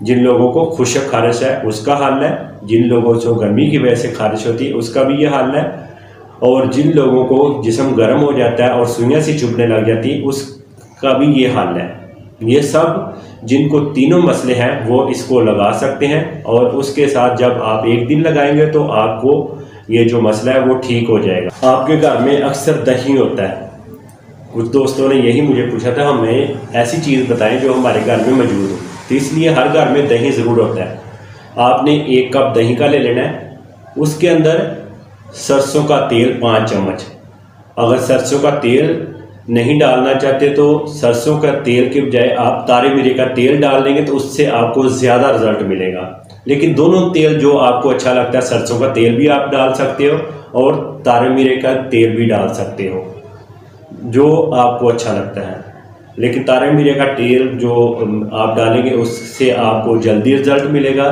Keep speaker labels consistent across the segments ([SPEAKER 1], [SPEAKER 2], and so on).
[SPEAKER 1] जिन लोगों को खुश्क खारिश है उसका हल है, जिन लोगों को गर्मी की वजह से खारिश होती है उसका भी ये हल है, और जिन लोगों को जिस्म गर्म हो जाता है और सुइयां सी चुभने लग जाती है उसका भी ये हल है। ये सब जिनको तीनों मसले हैं वो इसको लगा सकते हैं, और उसके साथ जब आप एक दिन लगाएंगे तो आपको ये जो मसला है वो ठीक हो जाएगा। आपके घर में अक्सर दही होता है, कुछ दोस्तों ने यही मुझे पूछा था हमें ऐसी चीज़ बताएं जो हमारे घर में मौजूद हो, तो इसलिए हर घर में दही ज़रूर होता है। आपने 1 कप दही का ले लेना है, उसके अंदर सरसों का तेल 5 चम्मच। अगर सरसों का तेल नहीं डालना चाहते तो सरसों का तेल के बजाय आप तारे मीरे का तेल डाल देंगे तो उससे आपको ज़्यादा रिजल्ट मिलेगा। लेकिन दोनों तेल जो आपको अच्छा लगता है, सरसों का तेल भी आप डाल सकते हो और तारे मीरे का तेल भी डाल सकते हो, जो आपको अच्छा लगता है। लेकिन तारे मीरे का तेल जो आप डालेंगे उससे आपको जल्दी रिजल्ट मिलेगा,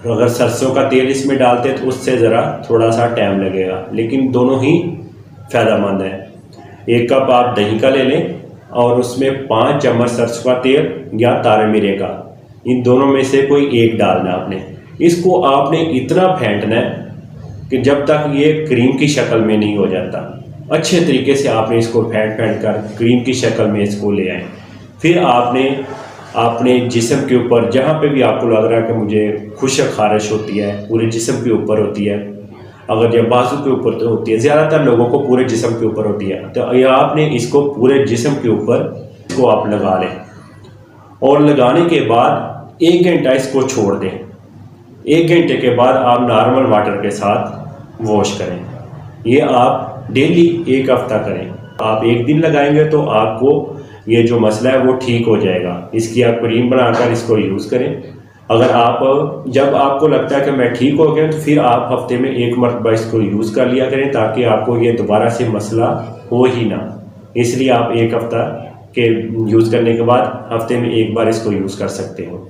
[SPEAKER 1] और अगर सरसों का तेल इसमें डालते हैं तो उससे ज़रा थोड़ा सा टाइम लगेगा, लेकिन दोनों ही फ़ायदेमंद है। 1 कप आप दही का ले लें और उसमें 5 चम्मच सरसों का तेल या तारे मीरे का, इन दोनों में से कोई एक डालना है आपने। इसको आपने इतना फेंटना है कि जब तक ये क्रीम की शक्ल में नहीं हो जाता। अच्छे तरीके से आपने इसको फेंट कर क्रीम की शक्ल में इसको ले आए। फिर आपने अपने जिस्म के ऊपर जहाँ पे भी आपको लग रहा है कि मुझे खुश्क खारिश होती है, पूरे जिस्म के ऊपर होती है, अगर जब बाजू के ऊपर तो होती है, ज़्यादातर लोगों को पूरे जिस्म के ऊपर होती है, तो ये आपने इसको पूरे जिस्म के ऊपर इसको आप लगा लें, और लगाने के बाद 1 घंटा इसको छोड़ दें। 1 घंटे के बाद आप नॉर्मल वाटर के साथ वॉश करें। ये आप डेली 1 हफ्ता करें। आप 1 दिन लगाएंगे तो आपको ये जो मसला है वो ठीक हो जाएगा। इसकी आप क्रीम बनाकर इसको यूज़ करें। अगर आप जब आपको लगता है कि मैं ठीक हो गया तो फिर आप हफ्ते में 1 मरतबा इसको यूज़ कर लिया करें, ताकि आपको ये दोबारा से मसला हो ही ना। इसलिए आप 1 हफ्ता के यूज़ करने के बाद हफ्ते में 1 बार इसको यूज़ कर सकते हो।